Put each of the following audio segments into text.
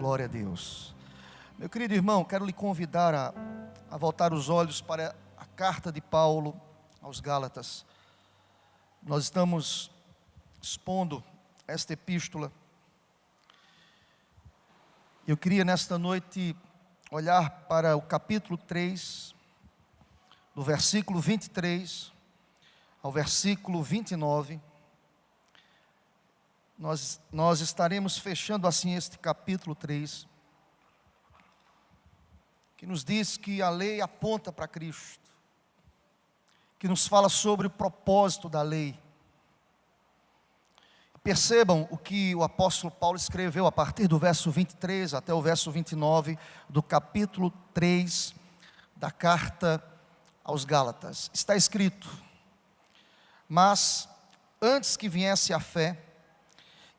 Glória a Deus. Meu querido irmão, quero lhe convidar a voltar os olhos para a carta de Paulo aos Gálatas. Nós estamos expondo esta epístola. Eu queria nesta noite olhar para o capítulo 3, do versículo 23 ao versículo 29. Nós estaremos fechando assim este capítulo 3, que nos diz que a lei aponta para Cristo, que nos fala sobre o propósito da lei. Percebam o que o apóstolo Paulo escreveu a partir do verso 23 até o verso 29 do capítulo 3 da carta aos Gálatas. Está escrito: mas antes que viesse a fé,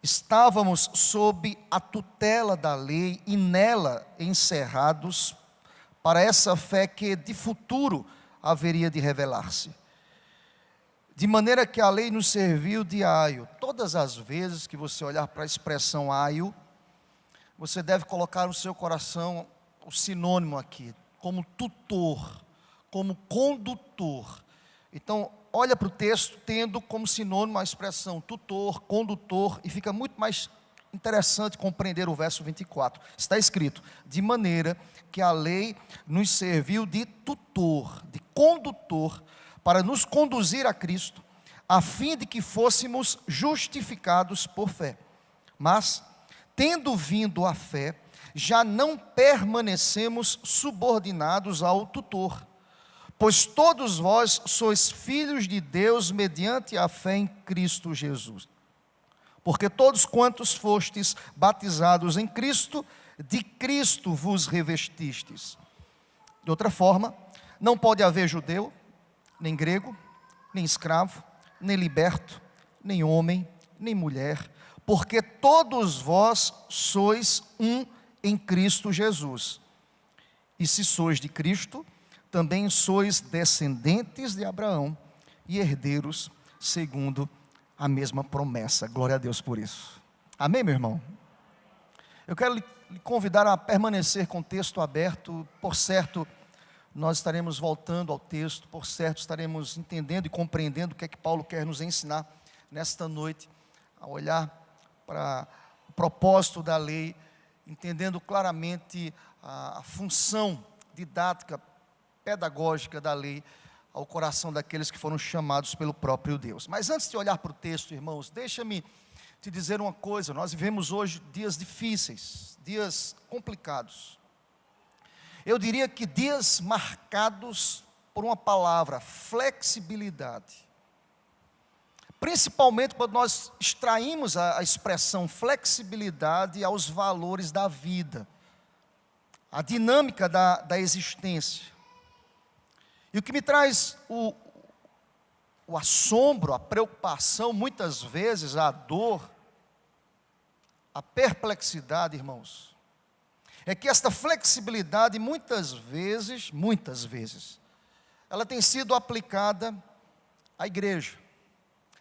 estávamos sob a tutela da lei e nela encerrados para essa fé que de futuro haveria de revelar-se. De maneira que a lei nos serviu de aio. Todas as vezes que você olhar para a expressão aio, você deve colocar no seu coração o sinônimo aqui, como tutor, como condutor. Então, olha para o texto tendo como sinônimo a expressão tutor, condutor, e fica muito mais interessante compreender o verso 24. Está escrito: de maneira que a lei nos serviu de tutor, de condutor, para nos conduzir a Cristo, a fim de que fôssemos justificados por fé. Mas, tendo vindo a fé, já não permanecemos subordinados ao tutor, pois todos vós sois filhos de Deus mediante a fé em Cristo Jesus. Porque todos quantos fostes batizados em Cristo, de Cristo vos revestistes. De outra forma, não pode haver judeu, nem grego, nem escravo, nem liberto, nem homem, nem mulher, porque todos vós sois um em Cristo Jesus. E se sois de Cristo, também sois descendentes de Abraão e herdeiros segundo a mesma promessa. Glória a Deus por isso. Amém, meu irmão? Eu quero lhe convidar a permanecer com o texto aberto. Por certo, nós estaremos voltando ao texto. Por certo, estaremos entendendo e compreendendo o que é que Paulo quer nos ensinar nesta noite, a olhar para o propósito da lei, entendendo claramente a função didática, pedagógica da lei ao coração daqueles que foram chamados pelo próprio Deus. Mas antes de olhar para o texto, irmãos, deixa-me te dizer uma coisa. Nós vivemos hoje dias difíceis, dias complicados. Eu diria que dias marcados por uma palavra: flexibilidade. Principalmente quando nós extraímos a expressão flexibilidade aos valores da vida, a dinâmica da existência. E o que me traz o assombro, a preocupação, muitas vezes a dor, a perplexidade, irmãos, é que esta flexibilidade muitas vezes, ela tem sido aplicada à igreja.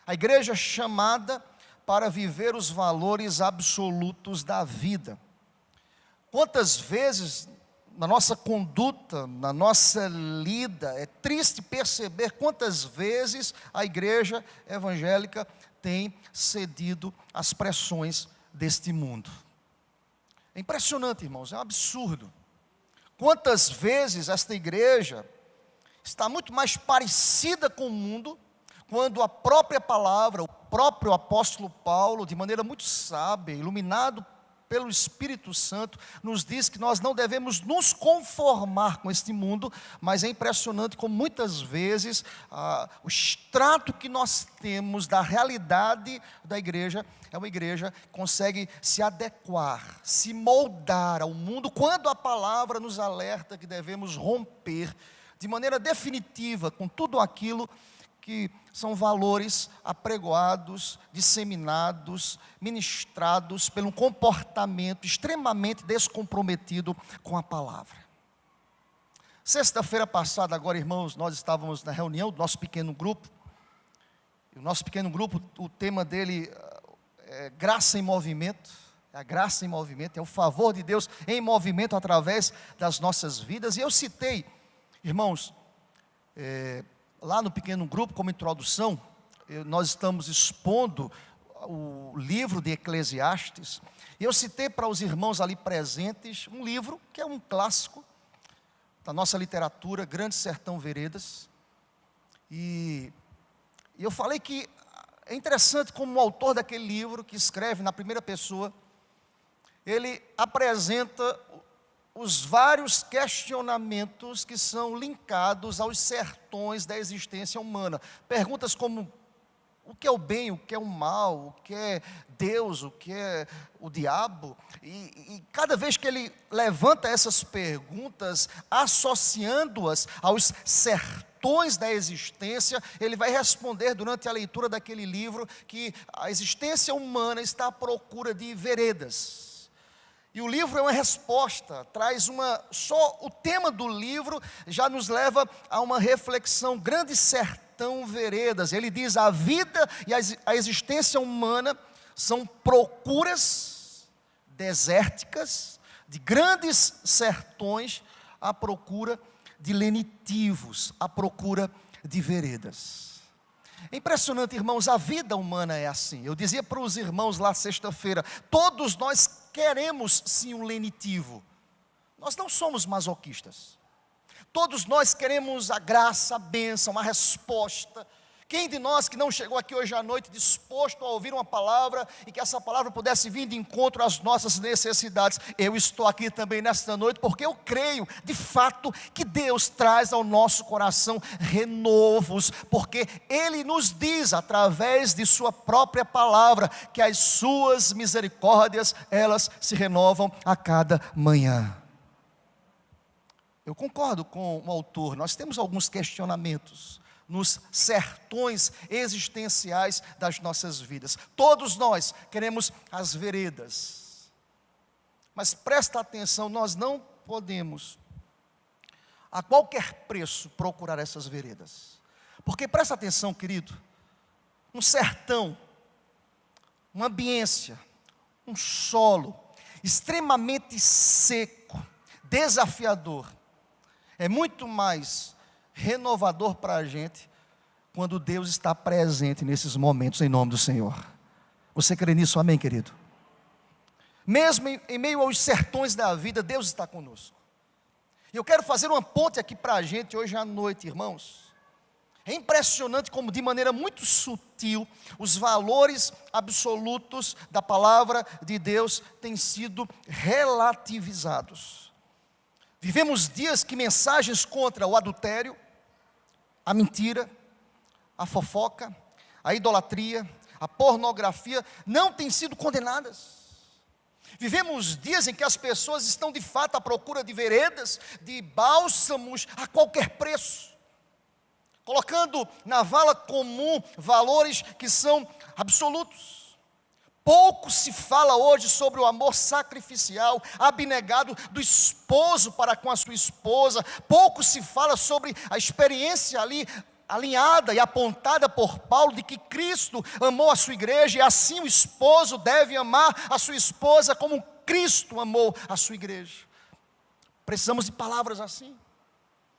A igreja chamada para viver os valores absolutos da vida. Quantas vezes na nossa conduta, na nossa lida, é triste perceber quantas vezes a igreja evangélica tem cedido às pressões deste mundo. É impressionante, irmãos, é um absurdo. Quantas vezes esta igreja está muito mais parecida com o mundo, quando a própria palavra, o próprio apóstolo Paulo, de maneira muito sábia, iluminado pelo Espírito Santo, nos diz que nós não devemos nos conformar com este mundo, mas é impressionante como muitas vezes o extrato que nós temos da realidade da igreja é uma igreja que consegue se adequar, se moldar ao mundo, quando a palavra nos alerta que devemos romper de maneira definitiva com tudo aquilo que são valores apregoados, disseminados, ministrados pelo comportamento extremamente descomprometido com a palavra. Sexta-feira passada, agora, irmãos, nós estávamos na reunião do nosso pequeno grupo. E o nosso pequeno grupo, o tema dele é Graça em Movimento, a graça em movimento, é o favor de Deus em movimento através das nossas vidas. E eu citei, irmãos, lá no pequeno grupo, como introdução, nós estamos expondo o livro de Eclesiastes, e eu citei para os irmãos ali presentes um livro que é um clássico da nossa literatura, Grande Sertão Veredas, e eu falei que é interessante como o autor daquele livro, que escreve na primeira pessoa, ele apresenta os vários questionamentos que são linkados aos sertões da existência humana. Perguntas como: o que é o bem, o que é o mal, o que é Deus, o que é o diabo? E cada vez que ele levanta essas perguntas, associando-as aos sertões da existência, ele vai responder durante a leitura daquele livro que a existência humana está à procura de veredas. E o livro é uma resposta, traz só o tema do livro já nos leva a uma reflexão. Grande Sertão Veredas, ele diz: a vida e a existência humana são procuras desérticas de grandes sertões à procura de lenitivos, à procura de veredas. É impressionante, irmãos, a vida humana é assim. Eu dizia para os irmãos lá sexta-feira, todos nós queremos sim um lenitivo. Nós não somos masoquistas. Todos nós queremos a graça, a bênção, a resposta. Quem de nós que não chegou aqui hoje à noite disposto a ouvir uma palavra e que essa palavra pudesse vir de encontro às nossas necessidades? Eu estou aqui também nesta noite porque eu creio de fato que Deus traz ao nosso coração renovos, porque Ele nos diz através de Sua própria palavra que as Suas misericórdias, elas se renovam a cada manhã. Eu concordo com o autor, nós temos alguns questionamentos nos sertões existenciais das nossas vidas. Todos nós queremos as veredas, mas presta atenção, nós não podemos a qualquer preço procurar essas veredas, porque presta atenção, querido, um sertão, uma ambiência, um solo extremamente seco, desafiador, é muito mais renovador para a gente, quando Deus está presente nesses momentos, em nome do Senhor. Você crê nisso? Amém, querido? Mesmo em meio aos sertões da vida, Deus está conosco. E eu quero fazer uma ponte aqui para a gente hoje à noite, irmãos. É impressionante como de maneira muito sutil, os valores absolutos da palavra de Deus têm sido relativizados. Vivemos dias que mensagens contra o adultério, a mentira, a fofoca, a idolatria, a pornografia não têm sido condenadas. Vivemos dias em que as pessoas estão de fato à procura de veredas, de bálsamos a qualquer preço, colocando na vala comum valores que são absolutos. Pouco se fala hoje sobre o amor sacrificial, abnegado do esposo para com a sua esposa. Pouco se fala sobre a experiência ali alinhada e apontada por Paulo de que Cristo amou a sua igreja e assim o esposo deve amar a sua esposa como Cristo amou a sua igreja. Precisamos de palavras assim,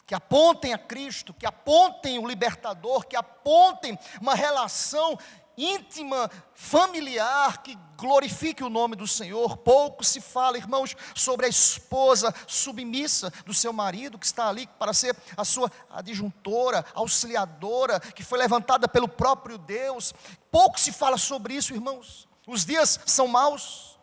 que apontem a Cristo, que apontem o libertador, que apontem uma relação íntima, familiar, que glorifique o nome do Senhor. Pouco se fala, irmãos, sobre a esposa submissa do seu marido, que está ali para ser a sua adjuntora, auxiliadora, que foi levantada pelo próprio Deus. Pouco se fala sobre isso, irmãos. Os dias são maus.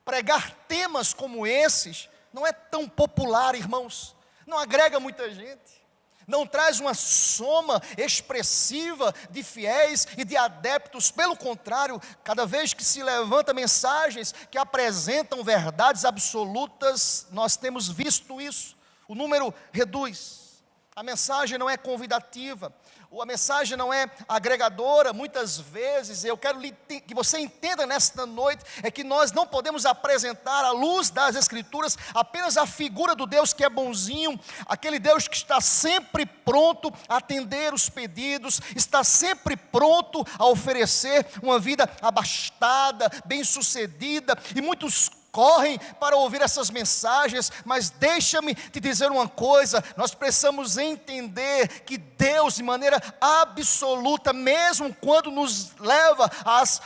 Pregar temas como esses não é tão popular, irmãos. Não agrega muita gente. Não traz uma soma expressiva de fiéis e de adeptos. Pelo contrário, cada vez que se levanta mensagens que apresentam verdades absolutas, nós temos visto isso. O número reduz. A mensagem não é convidativa, a mensagem não é agregadora. Muitas vezes, eu quero que você entenda nesta noite, é que nós não podemos apresentar à luz das Escrituras apenas a figura do Deus que é bonzinho, aquele Deus que está sempre pronto a atender os pedidos, está sempre pronto a oferecer uma vida abastada, bem-sucedida, e muitos correm para ouvir essas mensagens, mas deixa-me te dizer uma coisa: nós precisamos entender que Deus, de maneira absoluta, mesmo quando nos leva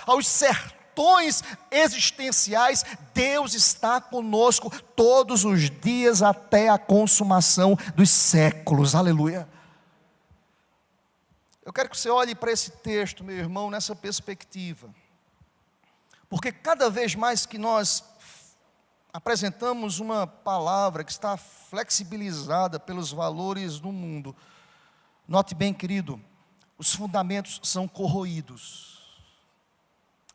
aos sertões existenciais, Deus está conosco todos os dias até a consumação dos séculos. Aleluia. Eu quero que você olhe para esse texto, meu irmão, nessa perspectiva, porque cada vez mais que nós apresentamos uma palavra que está flexibilizada pelos valores do mundo, note bem, querido, os fundamentos são corroídos.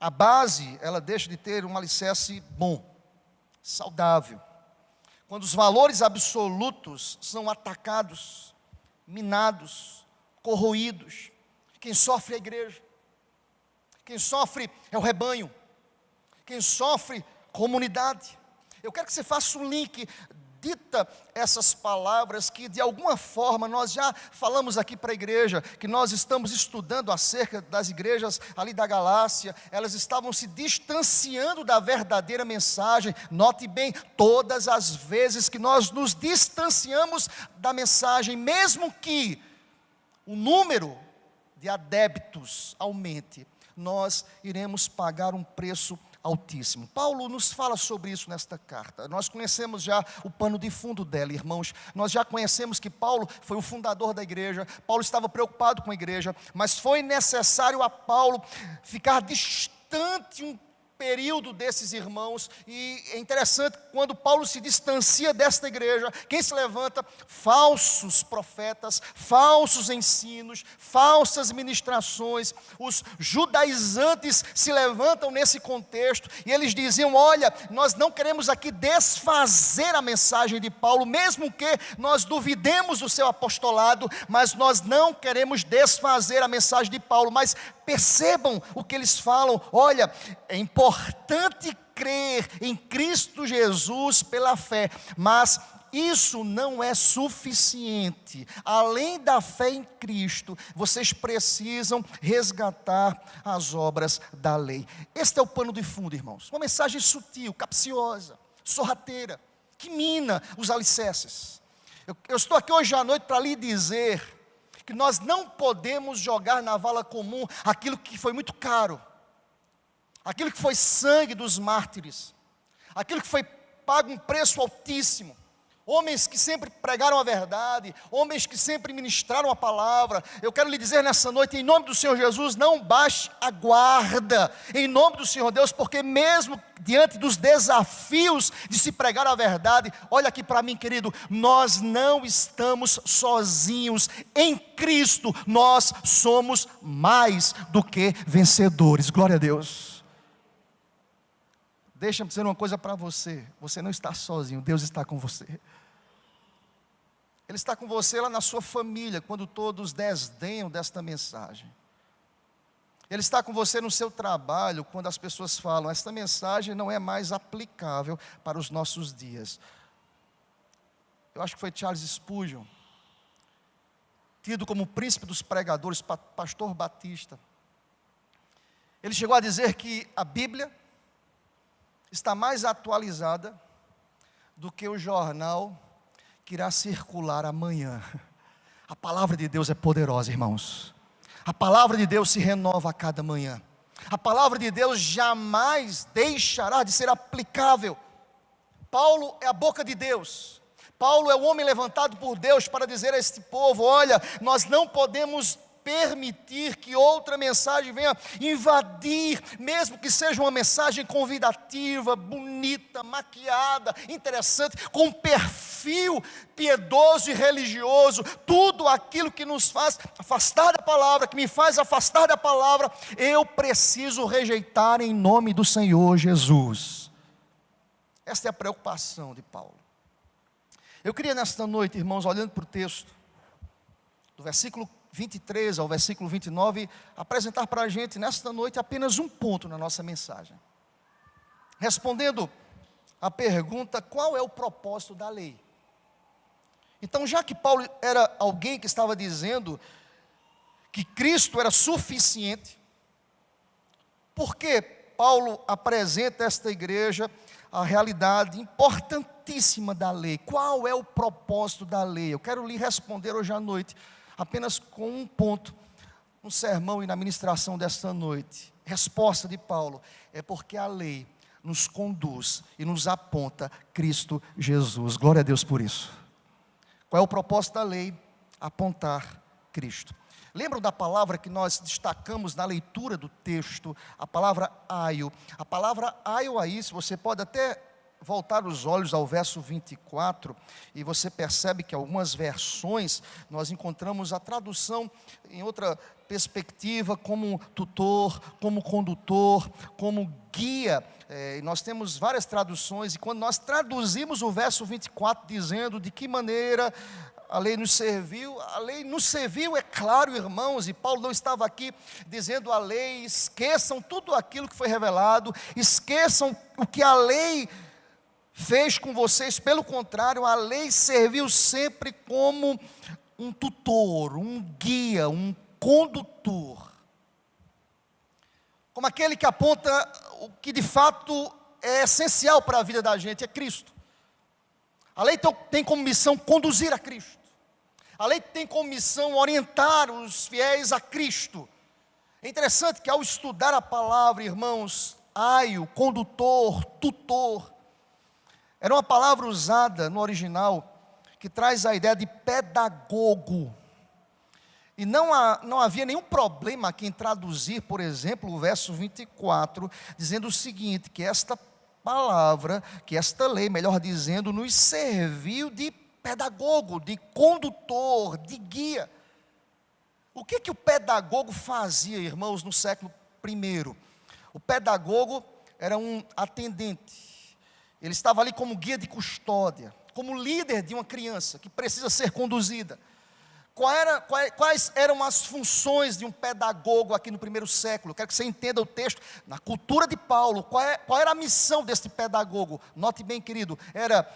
A base, ela deixa de ter um alicerce bom, saudável. Quando os valores absolutos são atacados, minados, corroídos, quem sofre é a igreja, quem sofre é o rebanho, quem sofre comunidade. Eu quero que você faça um link, dita essas palavras que de alguma forma nós já falamos aqui para a igreja, que nós estamos estudando acerca das igrejas ali da Galácia, elas estavam se distanciando da verdadeira mensagem. Note bem, todas as vezes que nós nos distanciamos da mensagem, mesmo que o número de adeptos aumente, nós iremos pagar um preço altíssimo. Paulo nos fala sobre isso nesta carta. Nós conhecemos já o pano de fundo dela, irmãos. Nós já conhecemos que Paulo foi o fundador da igreja. Paulo estava preocupado com a igreja, mas foi necessário a Paulo ficar distante um período desses irmãos. E é interessante, quando Paulo se distancia desta igreja, quem se levanta? Falsos profetas, falsos ensinos, falsas ministrações. Os judaizantes se levantam nesse contexto, e eles diziam: olha, nós não queremos aqui desfazer a mensagem de Paulo, mesmo que nós duvidemos do seu apostolado, mas nós não queremos desfazer a mensagem de Paulo. Mas percebam o que eles falam: olha, é importante crer em Cristo Jesus pela fé, mas isso não é suficiente. Além da fé em Cristo, vocês precisam resgatar as obras da lei. Este é o pano de fundo, irmãos. Uma mensagem sutil, capciosa, sorrateira, que mina os alicerces. Eu estou aqui hoje à noite para lhe dizer que nós não podemos jogar na vala comum aquilo que foi muito caro, aquilo que foi sangue dos mártires, aquilo que foi pago um preço altíssimo. Homens que sempre pregaram a verdade, homens que sempre ministraram a palavra. Eu quero lhe dizer nessa noite, em nome do Senhor Jesus, não baixe a guarda, em nome do Senhor Deus, porque mesmo diante dos desafios de se pregar a verdade, olha aqui para mim, querido, nós não estamos sozinhos. Em Cristo nós somos mais do que vencedores. Glória a Deus. Deixa-me dizer uma coisa para você: você não está sozinho, Deus está com você. Ele está com você lá na sua família, quando todos desdenham desta mensagem. Ele está com você no seu trabalho, quando as pessoas falam: esta mensagem não é mais aplicável para os nossos dias. Eu acho que foi Charles Spurgeon, tido como o príncipe dos pregadores, pastor batista. Ele chegou a dizer que a Bíblia está mais atualizada do que o jornal que irá circular amanhã. A palavra de Deus é poderosa, irmãos. A palavra de Deus se renova a cada manhã. A palavra de Deus jamais deixará de ser aplicável. Paulo é a boca de Deus. Paulo é o homem levantado por Deus para dizer a este povo: olha, nós não podemos permitir que outra mensagem venha invadir, mesmo que seja uma mensagem convidativa, bonita, maquiada, interessante, com perfil piedoso e religioso. Tudo aquilo que nos faz afastar da palavra, que me faz afastar da palavra, eu preciso rejeitar em nome do Senhor Jesus. Esta é a preocupação de Paulo. Eu queria nesta noite, irmãos, olhando para o texto, do versículo 23 ao versículo 29, apresentar para a gente nesta noite apenas um ponto na nossa mensagem. Respondendo a pergunta, qual é o propósito da lei? Então, já que Paulo era alguém que estava dizendo que Cristo era suficiente, por que Paulo apresenta a esta igreja a realidade importantíssima da lei? Qual é o propósito da lei? Eu quero lhe responder hoje à noite, apenas com um ponto, no sermão e na ministração desta noite. Resposta de Paulo, é porque a lei nos conduz e nos aponta Cristo Jesus. Glória a Deus por isso. Qual é o propósito da lei? Apontar Cristo. Lembram da palavra que nós destacamos na leitura do texto? A palavra aio. A palavra aio aí, se você pode até voltar os olhos ao verso 24, e você percebe que algumas versões nós encontramos a tradução em outra perspectiva, como tutor, como condutor, como guia. Nós temos várias traduções, e quando nós traduzimos o verso 24, dizendo de que maneira a lei nos serviu, é claro, irmãos, e Paulo não estava aqui dizendo a lei, esqueçam tudo aquilo que foi revelado, esqueçam o que a lei fez com vocês. Pelo contrário, a lei serviu sempre como um tutor, um guia, um condutor, como aquele que aponta o que de fato é essencial para a vida da gente, é Cristo. A lei tem como missão conduzir a Cristo. A lei tem como missão orientar os fiéis a Cristo. É interessante que ao estudar a palavra, irmãos, aio, condutor, tutor, era uma palavra usada no original que traz a ideia de pedagogo. E não havia nenhum problema aqui em traduzir, por exemplo, o verso 24, dizendo o seguinte, que esta palavra, que esta lei, melhor dizendo, nos serviu de pedagogo, de condutor, de guia. O que o pedagogo fazia, irmãos, no século I? O pedagogo era um atendente. Ele estava ali como guia de custódia, como líder de uma criança que precisa ser conduzida. Quais eram as funções de um pedagogo aqui no primeiro século? Eu quero que você entenda o texto. Na cultura de Paulo, qual era a missão deste pedagogo? Note bem, querido, era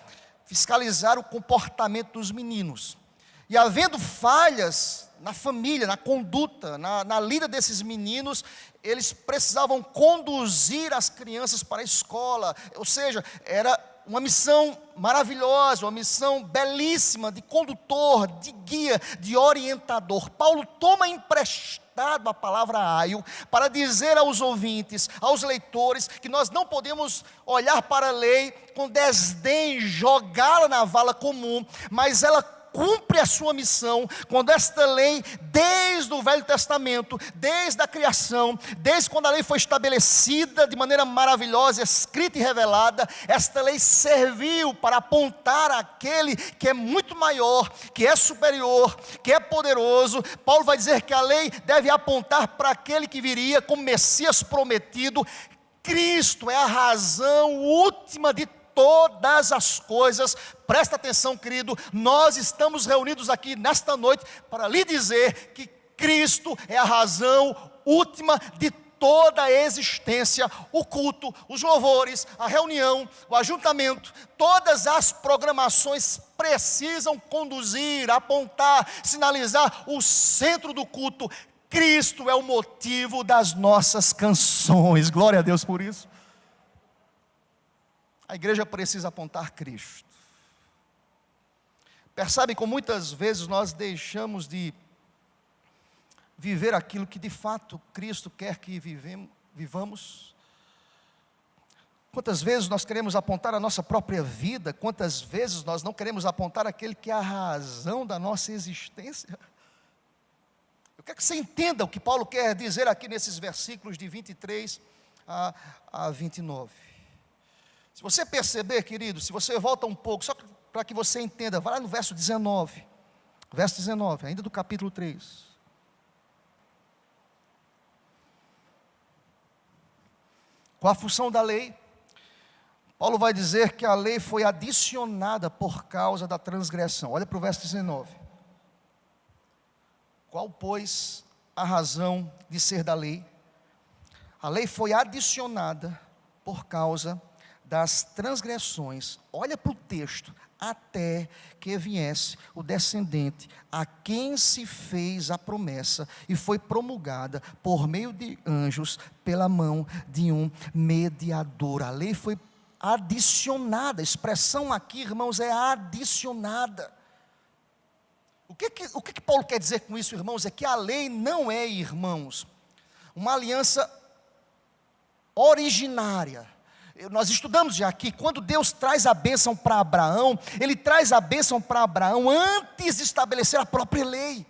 fiscalizar o comportamento dos meninos. E havendo falhas na família, na conduta, na lida desses meninos, eles precisavam conduzir as crianças para a escola. Ou seja, era uma missão maravilhosa, uma missão belíssima de condutor, de guia, de orientador. Paulo toma emprestado a palavra aio para dizer aos ouvintes, aos leitores, que nós não podemos olhar para a lei com desdém, jogá-la na vala comum, mas ela cumpre a sua missão, quando esta lei, desde o Velho Testamento, desde a criação, desde quando a lei foi estabelecida de maneira maravilhosa, escrita e revelada, esta lei serviu para apontar aquele que é muito maior, que é superior, que é poderoso. Paulo vai dizer que a lei deve apontar para aquele que viria como Messias prometido. Cristo é a razão última de todas as coisas. Presta atenção, querido, nós estamos reunidos aqui nesta noite para lhe dizer que Cristo é a razão última de toda a existência. O culto, os louvores, a reunião, o ajuntamento, todas as programações precisam conduzir, apontar, sinalizar o centro do culto. Cristo é o motivo das nossas canções. Glória a Deus por isso. A igreja precisa apontar Cristo. Percebe como muitas vezes nós deixamos de viver aquilo que de fato Cristo quer que vivamos? Quantas vezes nós queremos apontar a nossa própria vida? Quantas vezes nós não queremos apontar aquele que é a razão da nossa existência? Eu quero que você entenda o que Paulo quer dizer aqui nesses versículos de 23 a 29. Se você perceber, querido, se você volta um pouco, só para que você entenda, vai lá no verso 19, ainda do capítulo 3. Qual a função da lei? Paulo vai dizer que a lei foi adicionada por causa da transgressão. Olha para o verso 19. Qual, pois, a razão de ser da lei? A lei foi adicionada por causa das transgressões. Olha para o texto. Até que viesse o descendente, a quem se fez a promessa, e foi promulgada por meio de anjos, pela mão de um mediador. A lei foi adicionada. A expressão aqui, irmãos, é adicionada. O que Paulo quer dizer com isso, irmãos? É que a lei não é, irmãos, uma aliança originária. Nós estudamos já aqui, quando Deus traz a bênção para Abraão, Ele traz a bênção para Abraão antes de estabelecer a própria lei.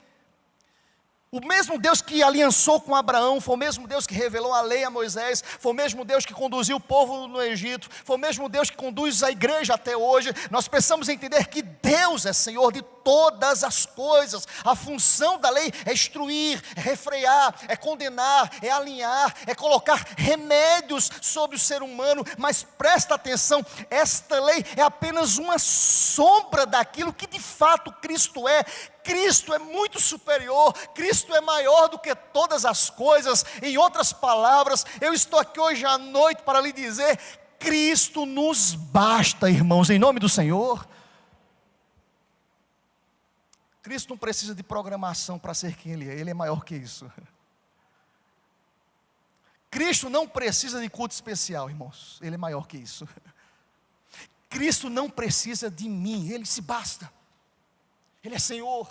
O mesmo Deus que aliançou com Abraão, foi o mesmo Deus que revelou a lei a Moisés, foi o mesmo Deus que conduziu o povo no Egito, foi o mesmo Deus que conduz a igreja até hoje. Nós precisamos entender que Deus é Senhor de todas as coisas. A função da lei é instruir, é refrear, é condenar, é alinhar, é colocar remédios sobre o ser humano. Mas presta atenção, esta lei é apenas uma sombra daquilo que de fato Cristo é. Cristo é muito superior, Cristo é maior do que todas as coisas. Em outras palavras, eu estou aqui hoje à noite para lhe dizer: Cristo nos basta, irmãos, em nome do Senhor. Cristo não precisa de programação para ser quem Ele é maior que isso. Cristo não precisa de culto especial, irmãos, Ele é maior que isso. Cristo não precisa de mim, Ele se basta. Ele é Senhor.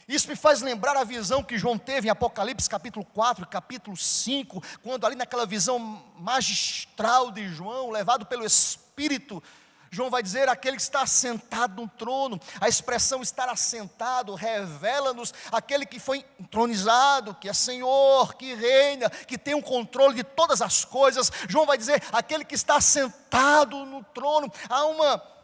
Isso me faz lembrar a visão que João teve em Apocalipse capítulo 4, capítulo 5, quando ali naquela visão magistral de João, levado pelo Espírito, João vai dizer: aquele que está assentado no trono. A expressão estar assentado revela-nos aquele que foi entronizado, que é Senhor, que reina, que tem o controle de todas as coisas. João vai dizer: aquele que está assentado no trono. Há uma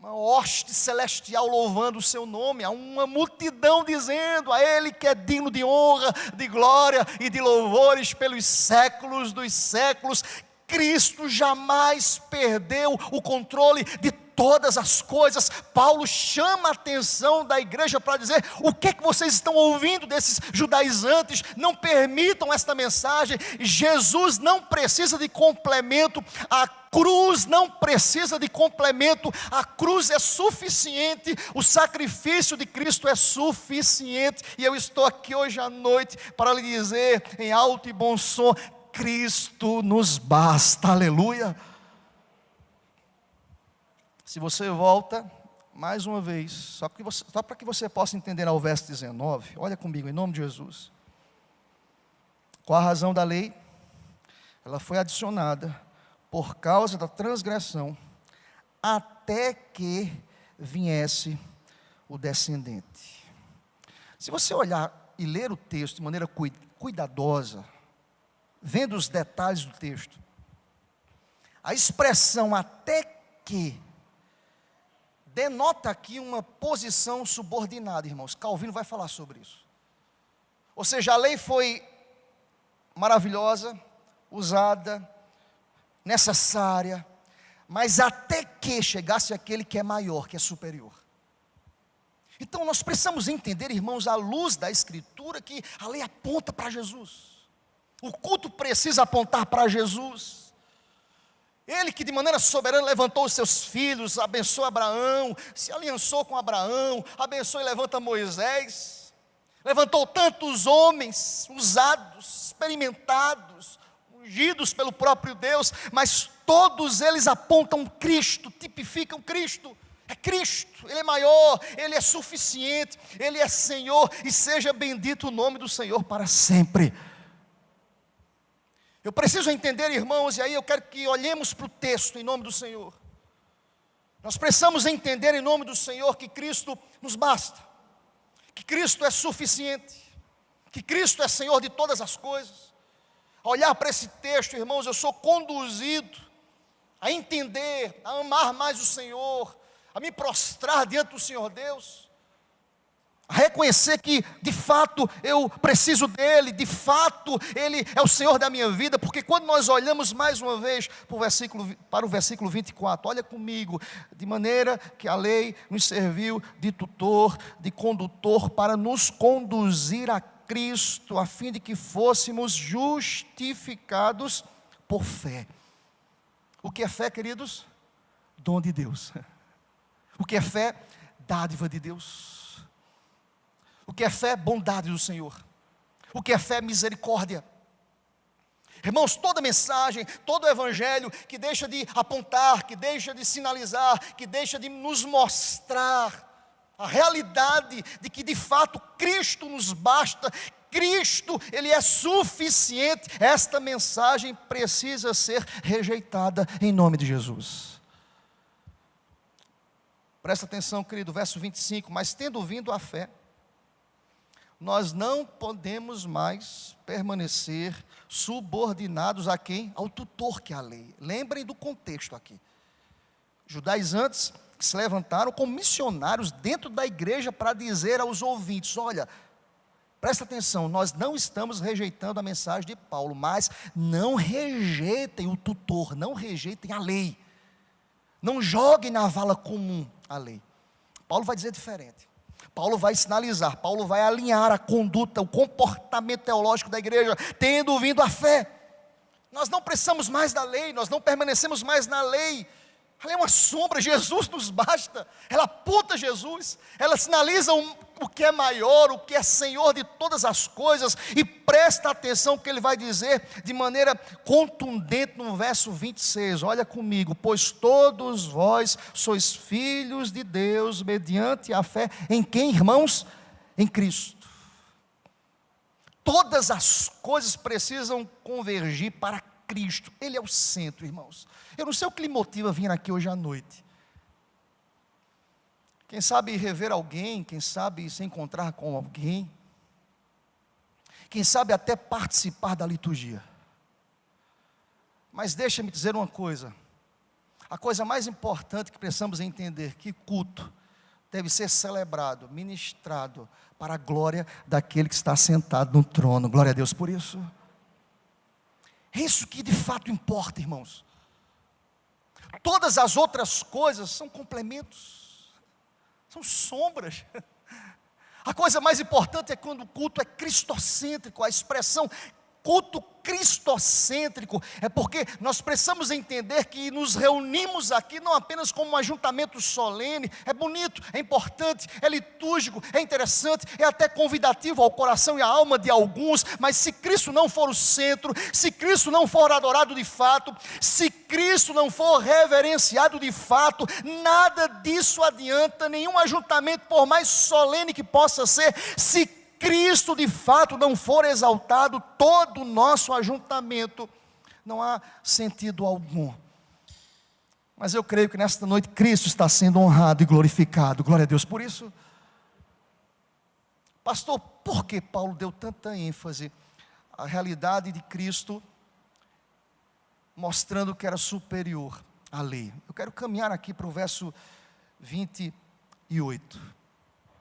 hoste celestial louvando o seu nome, há uma multidão dizendo a Ele que é digno de honra, de glória e de louvores pelos séculos dos séculos. Cristo jamais perdeu o controle de todas as coisas. Paulo chama a atenção da igreja para dizer: o que é que vocês estão ouvindo desses judaizantes? Não permitam esta mensagem. Jesus não precisa de complemento, a cruz não precisa de complemento, a cruz é suficiente, o sacrifício de Cristo é suficiente. E eu estou aqui hoje à noite para lhe dizer em alto e bom som: Cristo nos basta, aleluia. Se você volta, mais uma vez, só para que você possa entender ao verso 19, olha comigo, em nome de Jesus. Qual a razão da lei? Ela foi adicionada por causa da transgressão, até que viesse o descendente. Se você olhar e ler o texto de maneira cuidadosa, vendo os detalhes do texto, a expressão até que denota aqui uma posição subordinada, irmãos. Calvino vai falar sobre isso. Ou seja, a lei foi maravilhosa, usada, necessária, mas até que chegasse aquele que é maior, que é superior. Então nós precisamos entender, irmãos, à luz da Escritura, que a lei aponta para Jesus. O culto precisa apontar para Jesus. Ele que de maneira soberana levantou os seus filhos, abençoou Abraão, se aliançou com Abraão, abençoou e levanta Moisés, levantou tantos homens usados, experimentados, ungidos pelo próprio Deus, mas todos eles apontam Cristo, tipificam Cristo. É Cristo, Ele é maior, Ele é suficiente, Ele é Senhor, e seja bendito o nome do Senhor para sempre. Eu preciso entender, irmãos, e aí eu quero que olhemos para o texto em nome do Senhor. Nós precisamos entender em nome do Senhor que Cristo nos basta, que Cristo é suficiente, que Cristo é Senhor de todas as coisas. Ao olhar para esse texto, irmãos, eu sou conduzido a entender, a amar mais o Senhor, a me prostrar diante do Senhor Deus. a reconhecer que de fato eu preciso dele, de fato ele é o Senhor da minha vida, porque quando nós olhamos mais uma vez para o versículo 24, olha comigo, de maneira que a lei nos serviu de tutor, de condutor, para nos conduzir a Cristo, a fim de que fôssemos justificados por fé. O que é fé, queridos? Dom de Deus. O que é fé? Dádiva de Deus. O que é fé? Bondade do Senhor. O que é fé? Misericórdia. Irmãos, toda mensagem, todo evangelho que deixa de apontar, que deixa de sinalizar, que deixa de nos mostrar a realidade de que de fato Cristo nos basta, Cristo, Ele é suficiente, esta mensagem precisa ser rejeitada em nome de Jesus. Presta atenção, querido, verso 25, mas tendo vindo a fé, nós não podemos mais permanecer subordinados a quem? Ao tutor que é a lei. Lembrem do contexto aqui. Judaizantes que se levantaram como missionários dentro da igreja para dizer aos ouvintes, olha, presta atenção, nós não estamos rejeitando a mensagem de Paulo, mas não rejeitem o tutor, não rejeitem a lei. Não joguem na vala comum a lei. Paulo vai dizer diferente. Paulo vai sinalizar, Paulo vai alinhar a conduta, o comportamento teológico da igreja, tendo vindo a fé. Nós não precisamos mais da lei, nós não permanecemos mais na lei. A lei é uma sombra, Jesus nos basta. Ela aponta Jesus, ela sinaliza o que é maior, o que é Senhor de todas as coisas. E presta atenção que ele vai dizer de maneira contundente no verso 26. Olha comigo, pois todos vós sois filhos de Deus mediante a fé em quem, irmãos? Em Cristo. Todas as coisas precisam convergir para Cristo, Ele é o centro, irmãos. Eu não sei o que lhe motiva a vir aqui hoje à noite. Quem sabe rever alguém, quem sabe se encontrar com alguém, quem sabe até participar da liturgia. Mas deixa-me dizer uma coisa, a coisa mais importante que precisamos entender, que culto deve ser celebrado, ministrado, para a glória daquele que está sentado no trono. Glória a Deus por isso. É isso que de fato importa, irmãos. Todas as outras coisas são complementos, são sombras. A coisa mais importante é quando o culto é cristocêntrico, a expressão culto cristocêntrico, é porque nós precisamos entender que nos reunimos aqui não apenas como um ajuntamento solene, é bonito, é importante, é litúrgico, é interessante, é até convidativo ao coração e à alma de alguns, mas se Cristo não for o centro, se Cristo não for adorado de fato, se Cristo não for reverenciado de fato, nada disso adianta, nenhum ajuntamento, por mais solene que possa ser, se Cristo de fato não for exaltado, todo o nosso ajuntamento não há sentido algum. Mas eu creio que nesta noite Cristo está sendo honrado e glorificado, glória a Deus por isso. Pastor, por que Paulo deu tanta ênfase à realidade de Cristo, mostrando que era superior à lei? Eu quero caminhar aqui para o verso 28.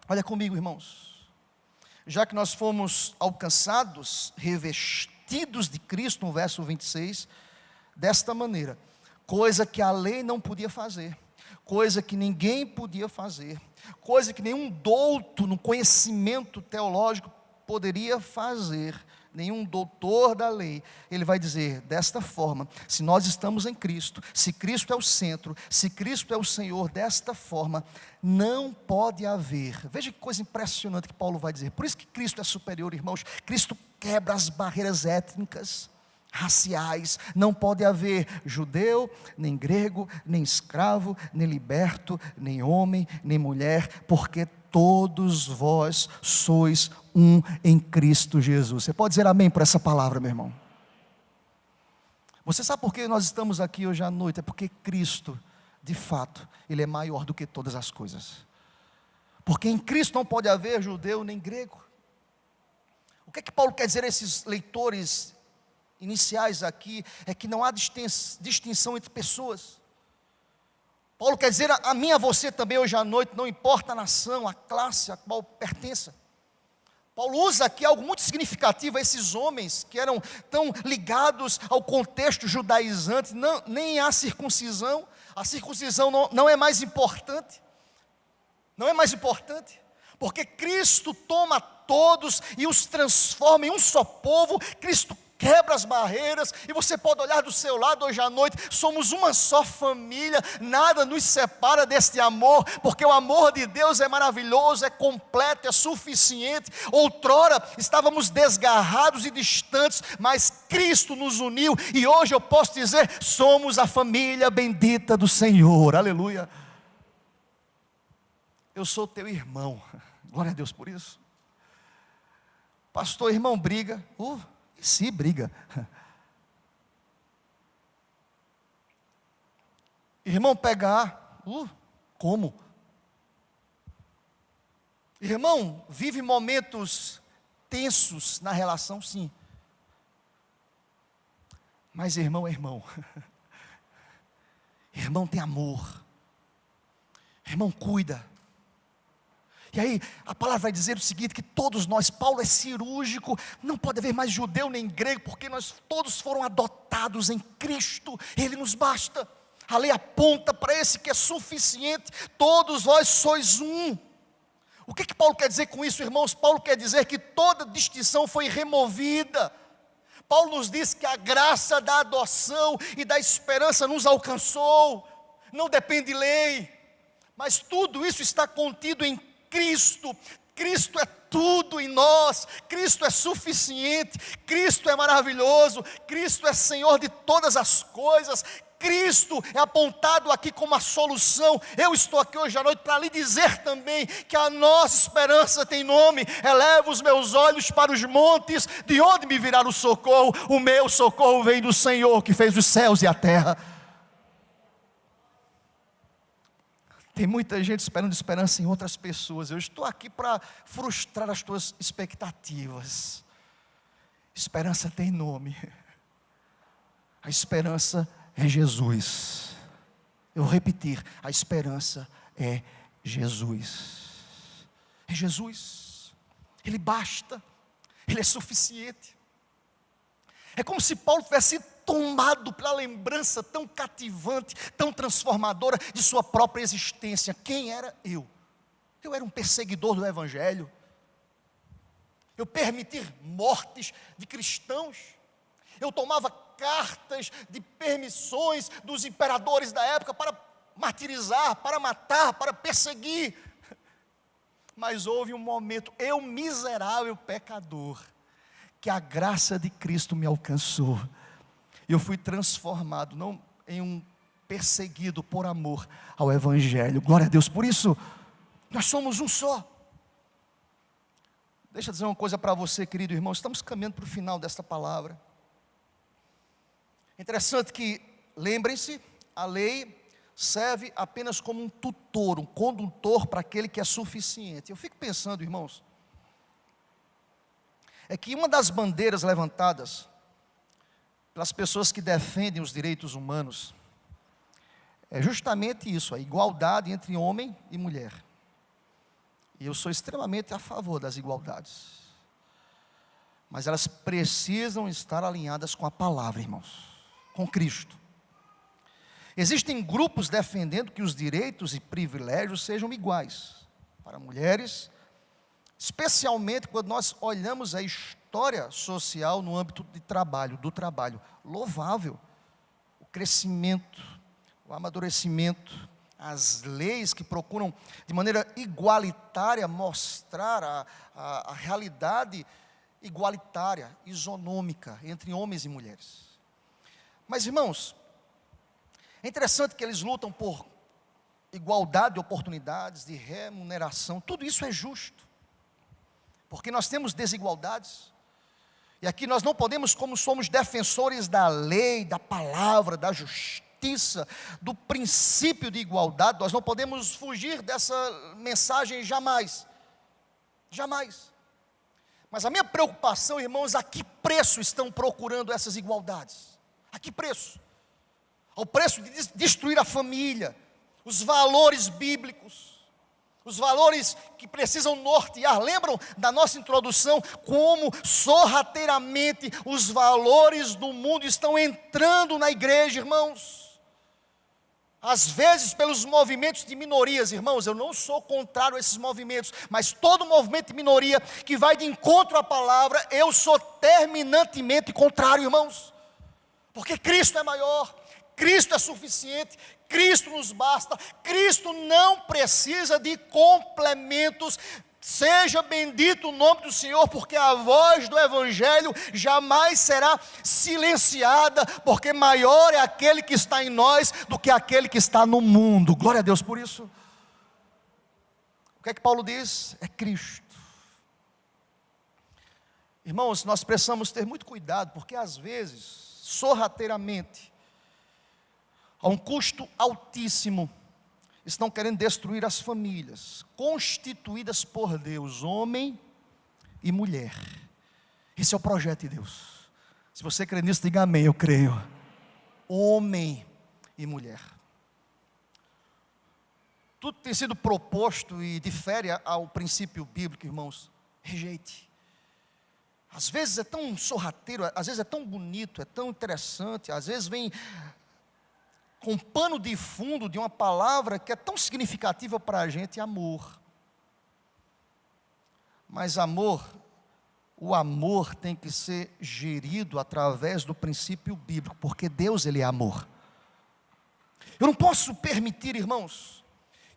Olha comigo, irmãos. Já que nós fomos alcançados, revestidos de Cristo, no verso 26, desta maneira, coisa que a lei não podia fazer, coisa que ninguém podia fazer, coisa que nenhum douto no conhecimento teológico poderia fazer, nenhum doutor da lei, ele vai dizer, desta forma, se nós estamos em Cristo, se Cristo é o centro, se Cristo é o Senhor, desta forma, não pode haver, veja que coisa impressionante que Paulo vai dizer, por isso que Cristo é superior, irmãos, Cristo quebra as barreiras étnicas, raciais, não pode haver judeu, nem grego, nem escravo, nem liberto, nem homem, nem mulher, porque todos vós sois um em Cristo Jesus. Você pode dizer amém por essa palavra, meu irmão? Você sabe por que nós estamos aqui hoje à noite? É porque Cristo, de fato, Ele é maior do que todas as coisas. Porque em Cristo não pode haver judeu nem grego. O que é que Paulo quer dizer a esses leitores iniciais aqui? É que não há distinção entre pessoas. Paulo quer dizer a mim e a você também hoje à noite, não importa a nação, a classe a qual pertença. Paulo usa aqui algo muito significativo a esses homens que eram tão ligados ao contexto judaizante, nem a circuncisão não é mais importante, porque Cristo toma todos e os transforma em um só povo. Cristo quebra as barreiras, e você pode olhar do seu lado hoje à noite, somos uma só família, nada nos separa deste amor, porque o amor de Deus é maravilhoso, é completo, é suficiente. Outrora estávamos desgarrados e distantes, mas Cristo nos uniu, e hoje eu posso dizer, somos a família bendita do Senhor, aleluia. Eu sou teu irmão, glória a Deus por isso. Pastor, irmão briga, se briga. Irmão pegar, como? Irmão vive momentos tensos na relação, sim. Mas irmão é irmão. Irmão tem amor. Irmão cuida. E aí, a palavra vai dizer o seguinte, que todos nós, Paulo é cirúrgico, não pode haver mais judeu nem grego, porque nós todos foram adotados em Cristo, Ele nos basta. A lei aponta para esse que é suficiente, todos vós sois um. O que Paulo quer dizer com isso, irmãos? Paulo quer dizer que toda distinção foi removida. Paulo nos diz que a graça da adoção e da esperança nos alcançou, não depende de lei, mas tudo isso está contido em Cristo. Cristo é tudo em nós, Cristo é suficiente, Cristo é maravilhoso, Cristo é Senhor de todas as coisas, Cristo é apontado aqui como a solução. Eu estou aqui hoje à noite para lhe dizer também que a nossa esperança tem nome. Elevo os meus olhos para os montes, de onde me virá o socorro? O meu socorro vem do Senhor que fez os céus e a terra. Tem muita gente esperando esperança em outras pessoas. Eu estou aqui para frustrar as tuas expectativas. Esperança tem nome. A esperança é Jesus. Eu vou repetir, a esperança é Jesus. É Jesus. Ele basta. Ele é suficiente. É como se Paulo tivesse sido tomado pela lembrança tão cativante, tão transformadora de sua própria existência. Quem era eu? Eu era um perseguidor do Evangelho. Eu permitir mortes de cristãos. Eu tomava cartas de permissões dos imperadores da época para martirizar, para matar, para perseguir. Mas houve um momento, eu miserável pecador, que a graça de Cristo me alcançou. Eu fui transformado, não em um perseguido por amor ao Evangelho. Glória a Deus por isso. Nós somos um só. Deixa eu dizer uma coisa para você, querido irmão. Estamos caminhando para o final desta palavra. É interessante que, lembrem-se, a lei serve apenas como um tutor, um condutor para aquele que é suficiente. Eu fico pensando, irmãos, é que uma das bandeiras levantadas pelas pessoas que defendem os direitos humanos é justamente isso, a igualdade entre homem e mulher. E eu sou extremamente a favor das igualdades, mas elas precisam estar alinhadas com a palavra, irmãos, com Cristo. Existem grupos defendendo que os direitos e privilégios sejam iguais para mulheres, especialmente quando nós olhamos a história social no âmbito de trabalho, do trabalho. Louvável o crescimento, o amadurecimento, as leis que procuram de maneira igualitária mostrar a realidade igualitária, isonômica entre homens e mulheres. Mas, irmãos, é interessante que eles lutam por igualdade de oportunidades, de remuneração. Tudo isso é justo, porque nós temos desigualdades, e aqui nós não podemos, como somos defensores da lei, da palavra, da justiça, do princípio de igualdade, nós não podemos fugir dessa mensagem jamais, jamais. Mas a minha preocupação, irmãos, a que preço estão procurando essas igualdades? A que preço? Ao preço de destruir a família, os valores bíblicos, os valores que precisam nortear. Lembram da nossa introdução, como sorrateiramente os valores do mundo estão entrando na igreja, irmãos? Às vezes pelos movimentos de minorias, irmãos, eu não sou contrário a esses movimentos, mas todo movimento de minoria que vai de encontro à palavra, eu sou terminantemente contrário, irmãos. Porque Cristo é maior, Cristo é suficiente, Cristo nos basta, Cristo não precisa de complementos. Seja bendito o nome do Senhor, porque a voz do Evangelho jamais será silenciada, porque maior é aquele que está em nós do que aquele que está no mundo. Glória a Deus por isso. O que é que Paulo diz? É Cristo. Irmãos, nós precisamos ter muito cuidado, porque às vezes, sorrateiramente, a um custo altíssimo, estão querendo destruir as famílias, constituídas por Deus, homem e mulher. Esse é o projeto de Deus. Se você crê nisso, diga amém, eu creio. Homem e mulher. Tudo tem sido proposto e difere ao princípio bíblico, irmãos. Rejeite. Às vezes é tão sorrateiro, às vezes é tão bonito, é tão interessante, às vezes vem com pano de fundo de uma palavra que é tão significativa para a gente, amor. Mas o amor tem que ser gerido através do princípio bíblico, porque Deus, Ele é amor. Eu não posso permitir, irmãos,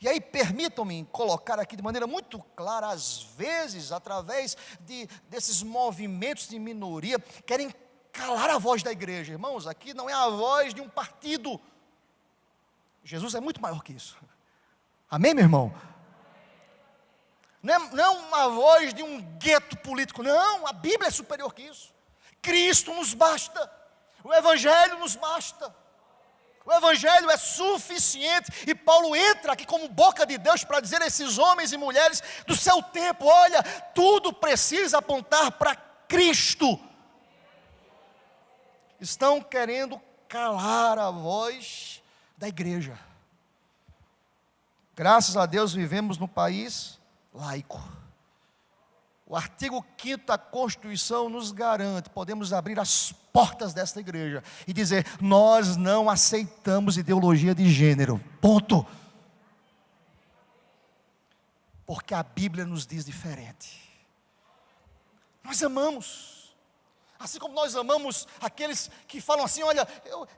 e aí permitam-me colocar aqui de maneira muito clara, às vezes, através desses movimentos de minoria, querem calar a voz da igreja. Irmãos, aqui não é a voz de um partido, Jesus é muito maior que isso. Amém, meu irmão? Não é uma voz de um gueto político, não, a Bíblia é superior que isso. Cristo nos basta, o Evangelho nos basta, o Evangelho é suficiente. E Paulo entra aqui como boca de Deus para dizer a esses homens e mulheres do seu tempo: olha, tudo precisa apontar para Cristo. Estão querendo calar a voz da igreja. Graças a Deus vivemos num país laico. O artigo 5º da Constituição nos garante, podemos abrir as portas desta igreja e dizer: nós não aceitamos ideologia de gênero, ponto. Porque a Bíblia nos diz diferente. Nós amamos. Assim como nós amamos aqueles que falam assim: olha,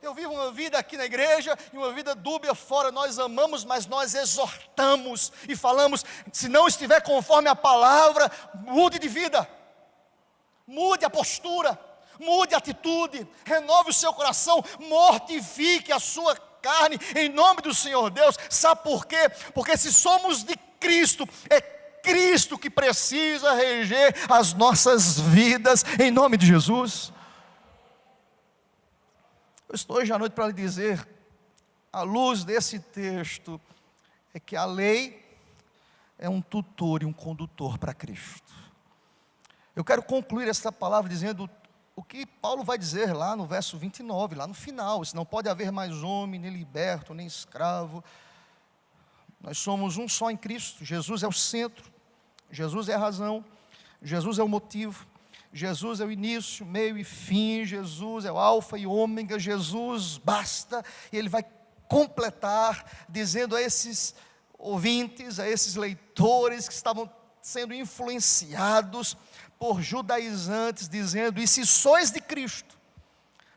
eu vivo uma vida aqui na igreja e uma vida dúbia fora. Nós amamos, mas nós exortamos e falamos: se não estiver conforme a palavra, mude de vida, mude a postura, mude a atitude, renove o seu coração, mortifique a sua carne em nome do Senhor Deus. Sabe por quê? Porque se somos de Cristo, é Cristo que precisa reger as nossas vidas, em nome de Jesus. Eu estou hoje à noite para lhe dizer, à luz desse texto, é que a lei é um tutor e um condutor para Cristo. Eu quero concluir esta palavra dizendo o que Paulo vai dizer lá no verso 29, lá no final: se não pode haver mais homem, nem liberto, nem escravo. Nós somos um só em Cristo. Jesus é o centro, Jesus é a razão, Jesus é o motivo, Jesus é o início, meio e fim, Jesus é o alfa e ômega, Jesus basta. E Ele vai completar dizendo a esses ouvintes, a esses leitores que estavam sendo influenciados por judaizantes, dizendo: e se sois de Cristo,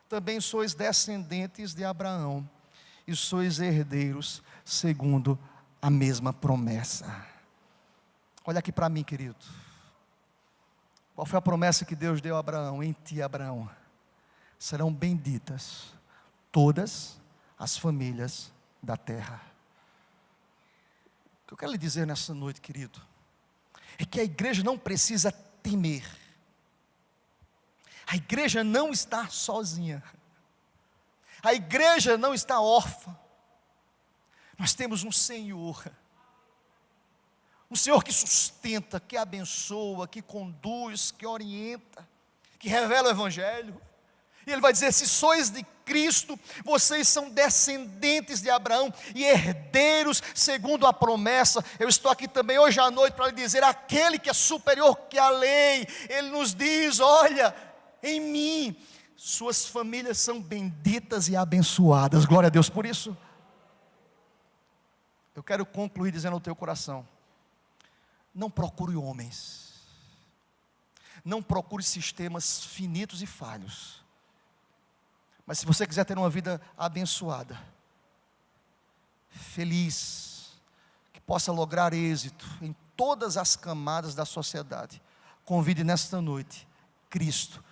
também sois descendentes de Abraão, e sois herdeiros segundo a mesma promessa. Olha aqui para mim, querido. Qual foi a promessa que Deus deu a Abraão? Em ti, Abraão, serão benditas todas as famílias da terra. O que eu quero lhe dizer nessa noite, querido, é que a igreja não precisa temer. A igreja não está sozinha. A igreja não está órfã. Nós temos um Senhor que sustenta, que abençoa, que conduz, que orienta, que revela o Evangelho, E ele vai dizer: se sois de Cristo, vocês são descendentes de Abraão e herdeiros segundo a promessa. Eu estou aqui também hoje à noite para lhe dizer: aquele que é superior que a lei, ele nos diz: olha, em mim, suas famílias são benditas e abençoadas. Glória a Deus por isso. Eu quero concluir dizendo ao teu coração: não procure homens, não procure sistemas finitos e falhos. Mas se você quiser ter uma vida abençoada, feliz, que possa lograr êxito em todas as camadas da sociedade, convide nesta noite Cristo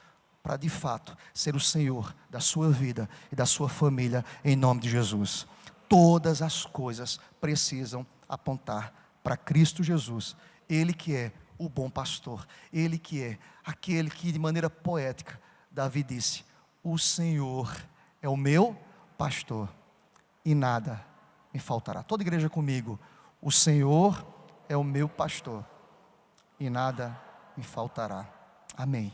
para de fato ser o Senhor da sua vida e da sua família, em nome de Jesus. Todas as coisas precisam apontar para Cristo Jesus, Ele que é o bom pastor, Ele que é aquele que de maneira poética, Davi disse: o Senhor é o meu pastor e nada me faltará. Toda igreja comigo: o Senhor é o meu pastor e nada me faltará. Amém.